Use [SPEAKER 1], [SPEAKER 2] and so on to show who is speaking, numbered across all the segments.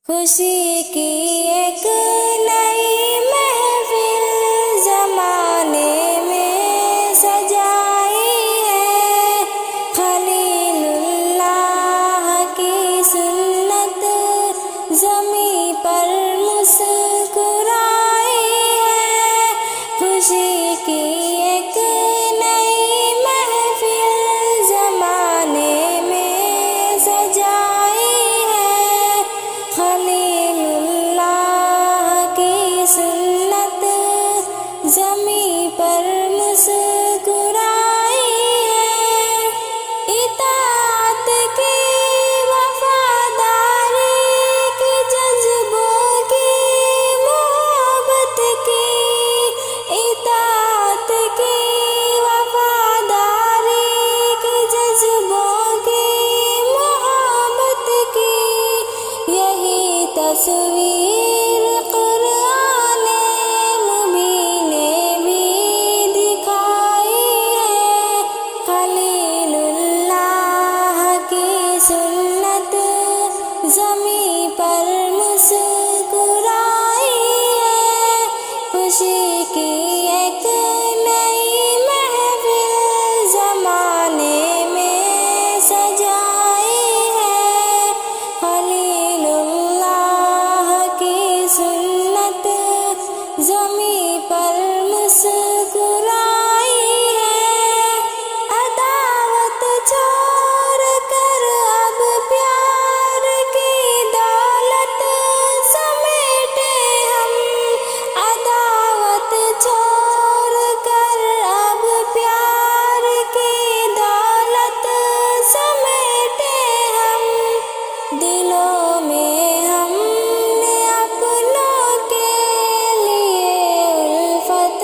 [SPEAKER 1] خوشی کی ایک نئی محفل زمانے میں سجائی ہے، خلیل اللہ کی سنت زمیں پر مسکرائی ہے۔ خوشی کی ایک نئی محفل زمانے میں سجائی ہے، خلیل اللہ کی سنت زمیں پر مسکرائی ہے۔ اطاعت کی وفاداری کی جذبوں کی محبت کی، اطاعت کی وفاداری کی جذبوں کی محبت کی، یہی تصویر قرآن مبین نے بھی دکھائی ہے۔ خلیل اللہ کی سنت زمیں پر مسکرائی ہے، خوشی کی ایک نئی محفل زمانے میں سجائی ہے، خلیل اللہ کی سنت زمیں پر مسکرائی ہے۔ عداوت چھوڑ کر اب پیار کی دولت سمیٹے ہم، عداوت چھوڑ کر اب پیار کی دولت سمیٹے ہم، دلوں میں ہم نے اپنوں کے لیے الفت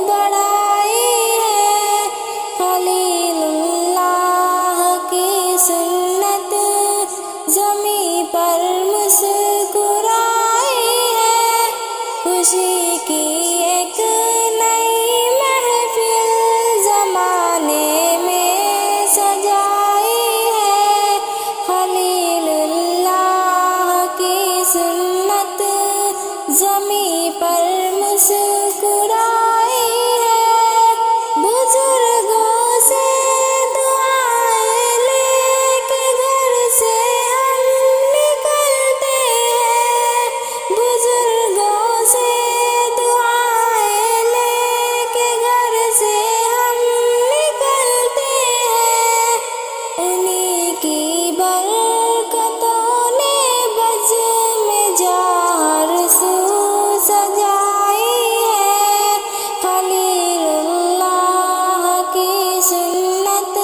[SPEAKER 1] بڑھائی ہے۔ خلیل اللہ کی سنت زمیں پر مسکرائی ہے، خوشی کی ایک نئی محفل زمانے میں سجائی ہے، خلیل اللہ کی سنت زمیں پر مسکرائی ہے۔ بزرگوں سے دعائیں لے کے گھر سے ہم نکلتے ہیں، بزرگوں سے دعائیں لے کے گھر سے ہم نکلتے ہیں، انہی کی برکتوں نے بزم جہر سو سجائی ہے۔ خلیل اللہ کی سنت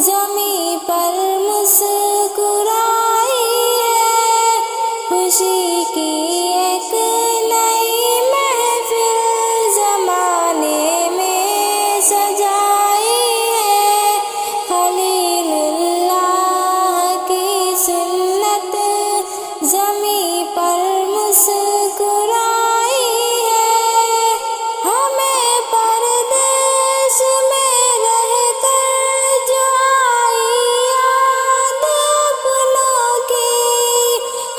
[SPEAKER 1] زمیں پر مسکرائی ہے، خوشی کی ایک نئی محفل زمانے میں سجائی ہے، خلیل اللہ کی سنت زمیں پر مسکرائی ہے۔ ہمیں پردیس میں رہ کر جو آئی یاد اپنوں کی،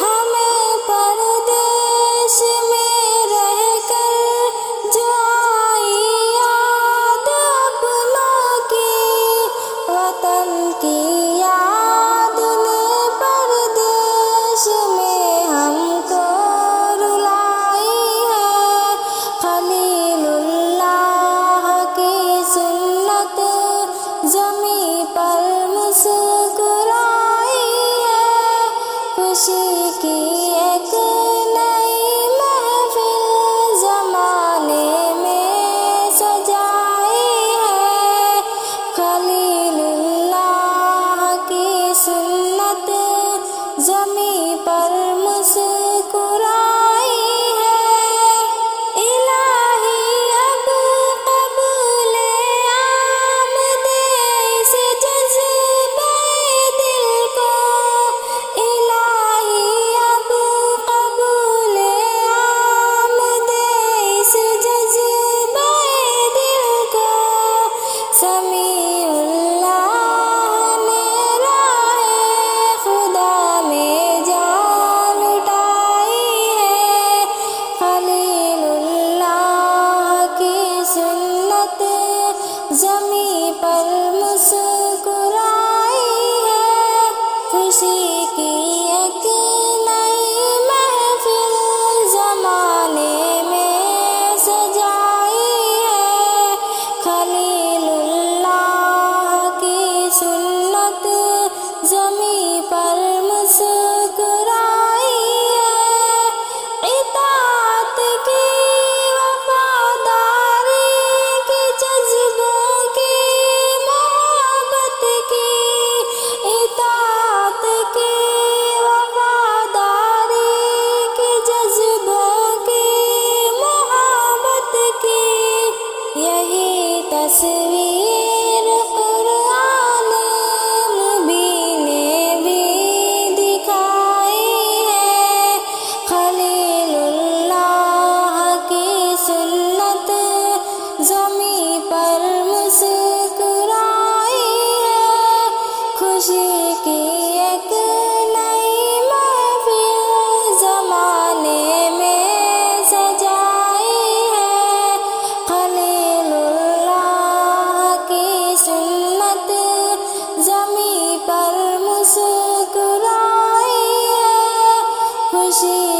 [SPEAKER 1] ہمیں پردیس میں رہ کر جو آئی یاد اپنوں کی، وطن کی یاد نے پردیس میں ہم کو رلائی ہے۔ خلیل اللہ کی سنت زمیں پر مسکرائی ہے، خوشی کی ایک نئی محفل زمانے میں سجائی ہے، خلیل اللہ کی سنت زمیں پر مسکرائی ہے۔ الہی اب قبول آمد اس جذبۂ دل کو، الہی اب خوشی